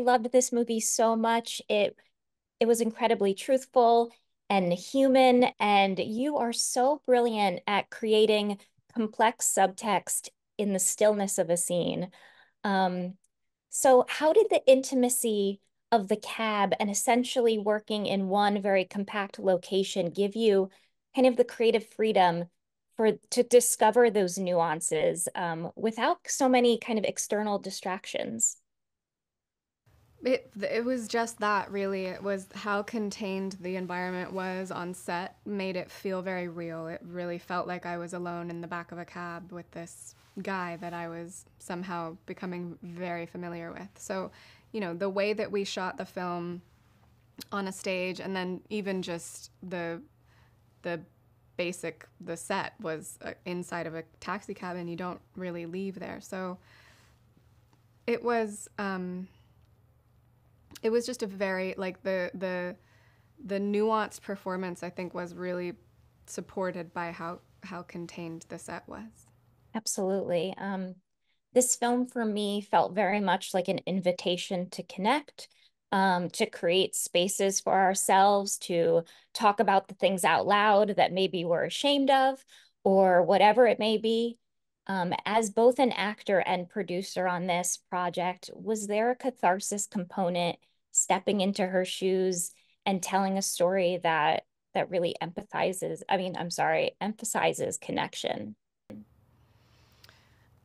loved this movie so much. It was incredibly truthful and human, and you are so brilliant at creating complex subtext in the stillness of a scene. Um, so how did the intimacy of the cab and essentially working in one very compact location give you kind of the creative freedom to discover those nuances without so many kind of external distractions? It was just that, really. It was how contained the environment was on set made it feel very real. It really felt like I was alone in the back of a cab with this guy that I was somehow becoming very familiar with. So, the way that we shot the film on a stage, and then even just the the set was inside of a taxi cab, and you don't really leave there. So it was it was just a very, like, the nuanced performance, I think, was really supported by how contained the set was. Absolutely. This film for me felt very much like an invitation to connect, to create spaces for ourselves, to talk about the things out loud that maybe we're ashamed of, or whatever it may be. As both an actor and producer on this project, was there a catharsis component stepping into her shoes and telling a story that really emphasizes connection?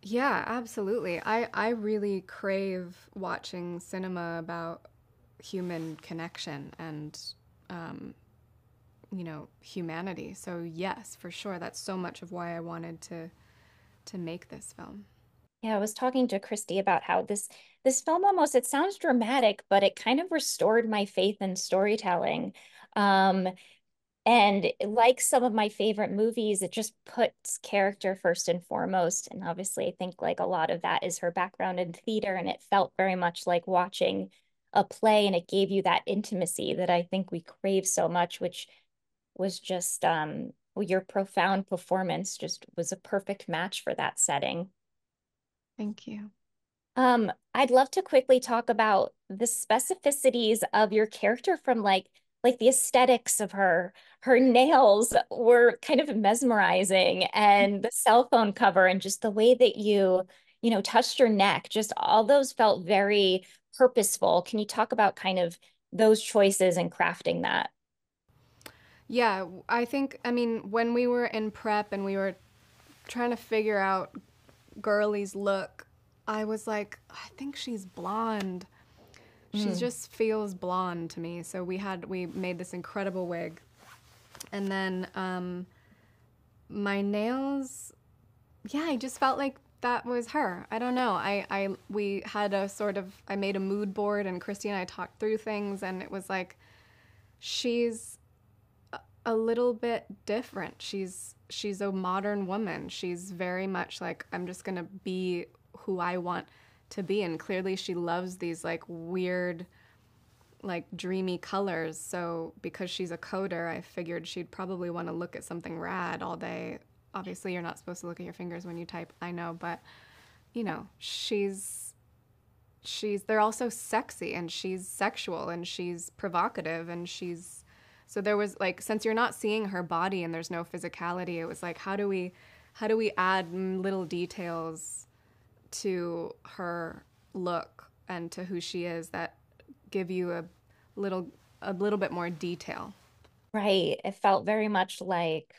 Yeah, absolutely. I really crave watching cinema about human connection and, um, humanity. So yes, for sure, that's so much of why I wanted to make this film. Yeah, I was talking to Christy about how this film almost, it sounds dramatic, but it kind of restored my faith in storytelling. Um, and like some of my favorite movies, it just puts character first and foremost. And obviously, I think like a lot of that is her background in theater, and it felt very much like watching a play, and it gave you that intimacy that I think we crave so much, which was just well, your profound performance just was a perfect match for that setting. Thank you. I'd love to quickly talk about the specificities of your character from like the aesthetics of her. Her nails were kind of mesmerizing, and the cell phone cover and just the way that you touched your neck, just all those felt very purposeful. Can you talk about kind of those choices and crafting that? Yeah, I think, I mean, when we were in prep and we were trying to figure out Girlie's look, I was like, I think she's blonde. She Mm. just feels blonde to me. So we made this incredible wig. And then my nails, yeah, I just felt like that was her. I don't know. We had a sort of, I made a mood board, and Christy and I talked through things, and it was like, she's a little bit different. She's a modern woman. She's very much like, I'm just going to be who I want to be, and clearly she loves these like weird, like dreamy colors. So because she's a coder, I figured she'd probably want to look at something rad all day. Obviously, you're not supposed to look at your fingers when you type, I know, but she's they're also sexy, and she's sexual, and she's provocative, and she's, so there was like, since you're not seeing her body and there's no physicality, it was like, how do we add little details to her look and to who she is that give you little a little bit more detail. Right. It felt very much like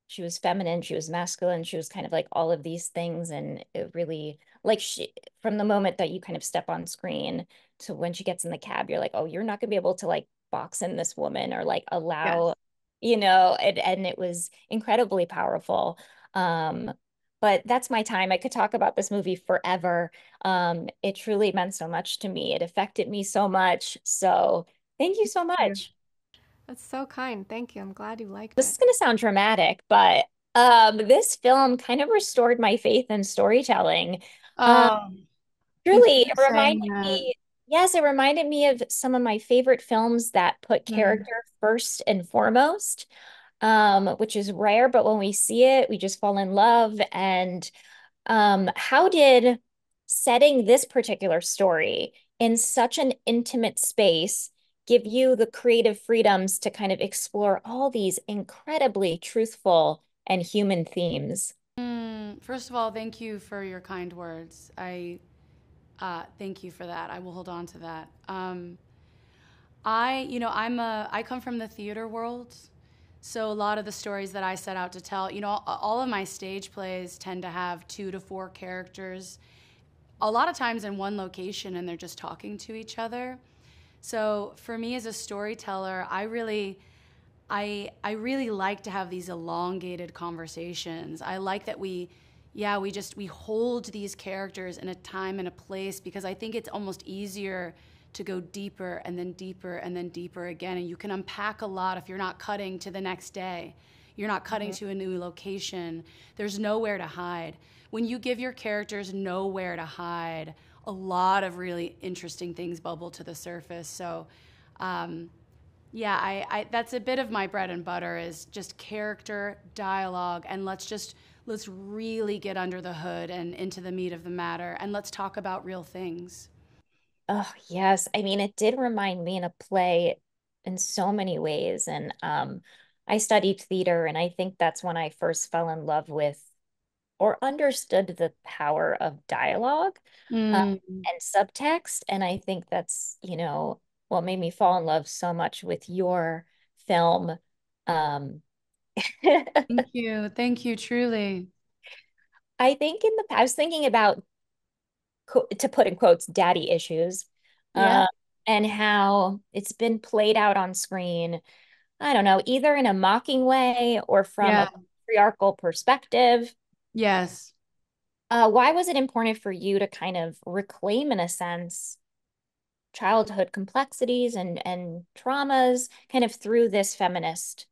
she was feminine, she was masculine, she was kind of like all of these things. And it really, like, she, from the moment that you kind of step on screen to when she gets in the cab, you're like, oh, you're not gonna be able to like box in this woman or like allow, Yes. and it was incredibly powerful. Um, but that's my time. I could talk about this movie forever. It truly meant so much to me. It affected me so much. So thank you so Yeah. much. That's so kind. Thank you. I'm glad you liked This it. is going to sound dramatic, but this film kind of restored my faith in storytelling. Um, Oh, thank you Truly, for it saying reminded that. me, yes, it reminded me of some of my favorite films that put Mm. character first and foremost, which is rare, but when we see it, we just fall in love. And how did setting this particular story in such an intimate space, give you the creative freedoms to kind of explore all these incredibly truthful and human themes. First of all, thank you for your kind words. I thank you for that. I will hold on to that. I come from the theater world, so a lot of the stories that I set out to tell, all of my stage plays tend to have 2 to 4 characters, a lot of times in one location, and they're just talking to each other. So for me as a storyteller, I really like to have these elongated conversations. I like that we hold these characters in a time and a place, because I think it's almost easier to go deeper and then deeper and then deeper again. And you can unpack a lot if you're not cutting to the next day. You're not cutting to a new location. There's nowhere to hide. When you give your characters nowhere to hide, a lot of really interesting things bubble to the surface. So, yeah, I that's a bit of my bread and butter, is just character, dialogue, and let's really get under the hood and into the meat of the matter, and let's talk about real things. Oh, yes. I mean, it did remind me in a play in so many ways. And I studied theater, and I think that's when I first fell in love with or understood the power of dialogue uh, Mm. and subtext. And I think that's, what made me fall in love so much with your film. Um, Thank you, truly. I think I was thinking about, to put in quotes, daddy issues, Yeah, uh, and how it's been played out on screen. I don't know, either in a mocking way or from yeah, a patriarchal perspective. yes. Why was it important for you to kind of reclaim, in a sense, childhood complexities and traumas kind of through this feminist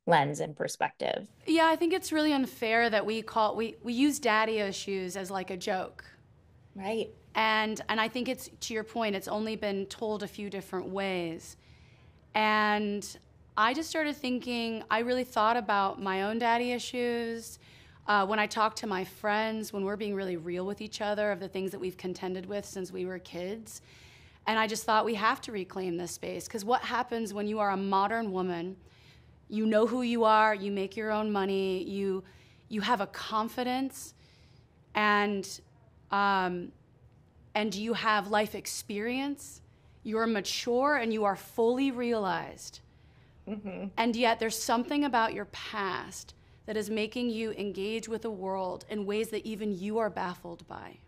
lens and perspective? Yeah, I think it's really unfair that we use daddy issues as like a joke. Right. And I think it's, to your point, it's only been told a few different ways. And I just started thinking, I really thought about my own daddy issues. When I talk to my friends, when we're being really real with each other of the things that we've contended with since we were kids. And I just thought we have to reclaim this space, because what happens when you are a modern woman, you know who you are, you make your own money, you have a confidence, and um, and you have life experience, you're mature and you are fully realized. Hmm. And yet there's something about your past that is making you engage with the world in ways that even you are baffled by.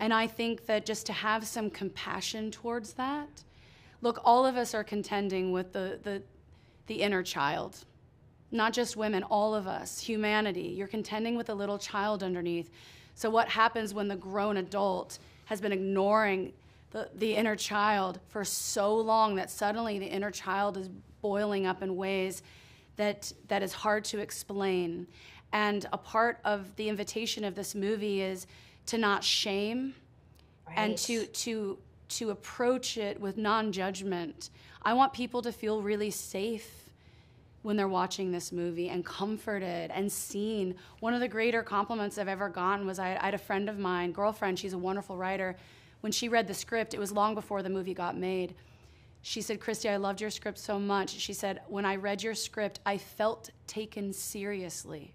And I think that just to have some compassion towards that, look, all of us are contending with the inner child. Not just women, all of us, humanity. You're contending with a little child underneath. So what happens when the grown adult has been ignoring the inner child for so long that suddenly the inner child is boiling up in ways that is hard to explain? And a part of the invitation of this movie is to not shame, and Right. to approach it with non-judgment. I want people to feel really safe when they're watching this movie, and comforted and seen. One of the greater compliments I've ever gotten was, I had a friend of mine, girlfriend, she's a wonderful writer. When she read the script, it was long before the movie got made. She said, "Christy, I loved your script so much." She said, "When I read your script, I felt taken seriously."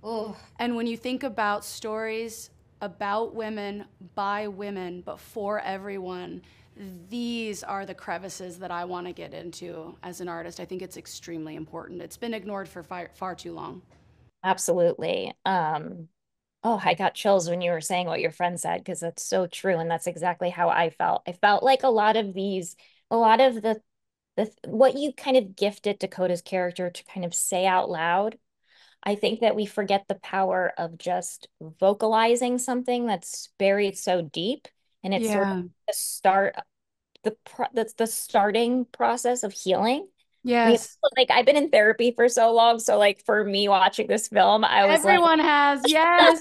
Oh, And when you think about stories about women, by women, but for everyone, these are the crevices that I want to get into as an artist. I think it's extremely important. It's been ignored for far too long. absolutely. Oh, I got chills when you were saying what your friend said, because that's so true. And that's exactly how I felt. I felt like a lot of what you kind of gifted Dakota's character to kind of say out loud. I think that we forget the power of just vocalizing something that's buried so deep. And it's sort of Yeah. the start, that's the starting process of healing. Yes. Like I've been in therapy for so long. So like for me watching this film, I was like, Everyone has, yes.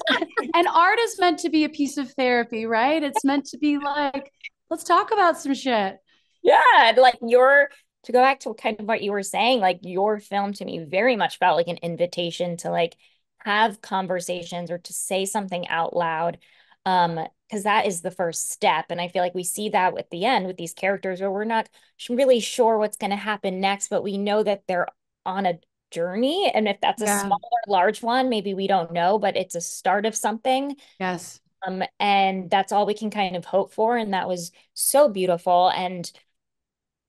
And art is meant to be a piece of therapy, right? It's meant to be like, let's talk about some shit. yeah, and, like to go back to kind of what you were saying, like your film to me very much felt like an invitation to like have conversations or to say something out loud. Because that is the first step. And I feel like we see that at the end with these characters where we're not really sure what's going to happen next, but we know that they're on a journey. And if that's a Yeah. small or large one, maybe we don't know, but it's a start of something. Yes. And that's all we can kind of hope for. And that was so beautiful and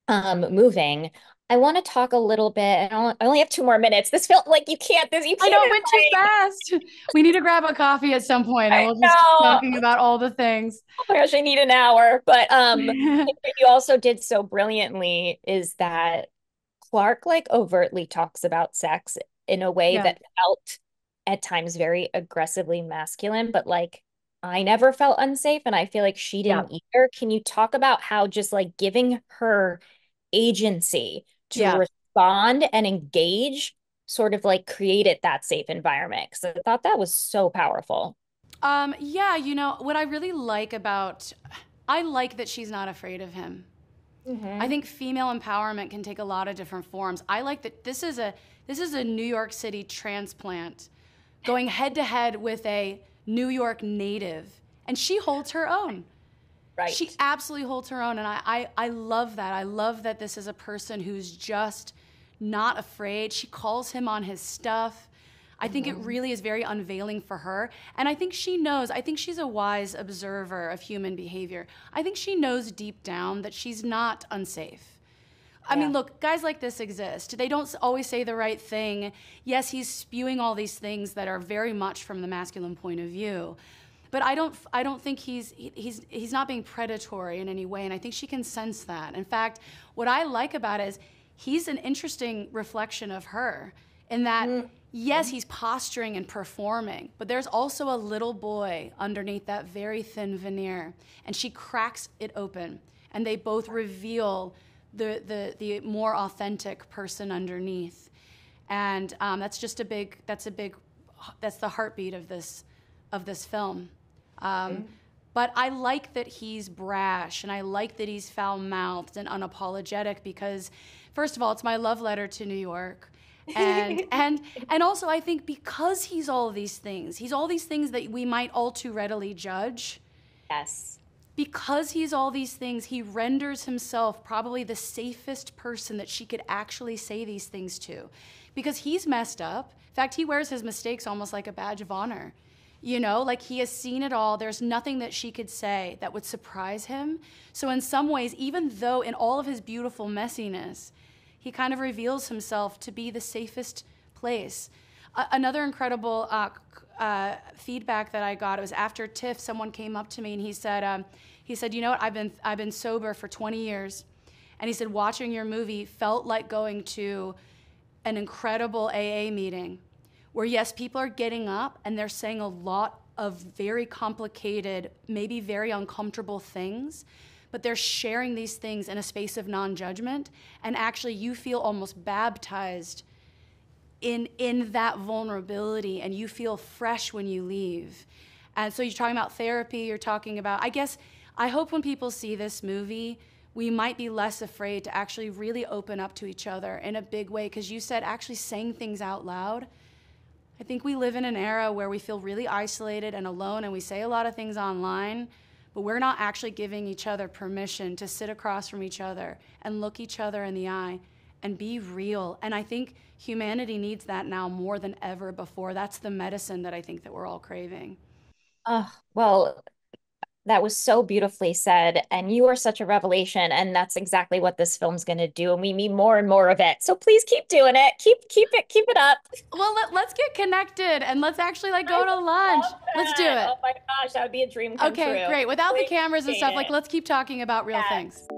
moving. I want to talk a little bit, and I only have 2 more minutes. This felt like you I know can't it went too invite. fast. We need to grab a coffee at some point and I we'll just keep know. talking about all the things. Oh my gosh, I need an hour. But what you also did so brilliantly is that Clark like overtly talks about sex in a way Yeah. that felt at times very aggressively masculine, but like I never felt unsafe, and I feel like she Yeah. didn't either. Can you talk about how just like giving her agency to Yeah. respond and engage sort of like created that safe environment? Because I thought that was so powerful. Yeah, what I really like about I like that she's not afraid of him. I Hmm. think female empowerment can take a lot of different forms. I like that this is a New York City transplant going head to head with a New York native, and she holds her own. She Right. absolutely holds her own, and I love that. I love that this is a person who's just not afraid. She calls him on his stuff. I think it Hmm. really is very unveiling for her. And I think she knows, I think she's a wise observer of human behavior. I think she knows deep down that she's not unsafe. I mean, Yeah. look, guys like this exist. They don't always say the right thing. Yes, he's spewing all these things that are very much from the masculine point of view. But I don't think he's not being predatory in any way, and I think she can sense that. In fact, what I like about it is he's an interesting reflection of her in that Mhm. yes, he's posturing and performing, but there's also a little boy underneath that very thin veneer, and she cracks it open, and they both reveal the more authentic person underneath, and that's the heartbeat of this film. Um, but I like that he's brash, and I like that he's foul-mouthed and unapologetic because, first of all, it's my love letter to New York. And and also I think because he's all these things, he's all these things that we might all too readily judge. Yes. Because he's all these things, he renders himself probably the safest person that she could actually say these things to. Because he's messed up. In fact, he wears his mistakes almost like a badge of honor. Like he has seen it all. There's nothing that she could say that would surprise him. So, in some ways, even though in all of his beautiful messiness, he kind of reveals himself to be the safest place. Another incredible feedback that I got, it was after TIFF. Someone came up to me and he said, you know what? I've been sober for 20 years, and he said watching your movie felt like going to an incredible AA meeting, where yes, people are getting up and they're saying a lot of very complicated, maybe very uncomfortable things, but they're sharing these things in a space of non-judgment, and actually you feel almost baptized in that vulnerability, and you feel fresh when you leave. And so you're talking about therapy, you're talking about, I hope when people see this movie, we might be less afraid to actually really open up to each other in a big way, because you said actually saying things out loud. I think we live in an era where we feel really isolated and alone, and we say a lot of things online, but we're not actually giving each other permission to sit across from each other and look each other in the eye and be real. And I think humanity needs that now more than ever before. That's the medicine that I think that we're all craving. Oh, well, that was so beautifully said. And you are such a revelation. And that's exactly what this film's going to do. And we need more and more of it. So please keep doing it. Keep it up. Well, let's get connected and let's actually like I go to would lunch. love Let's do that. it. Oh my gosh, that would be a dream come Okay, true. great. Without the Please cameras and stuff, appreciate like it. let's keep talking about real Yes. things.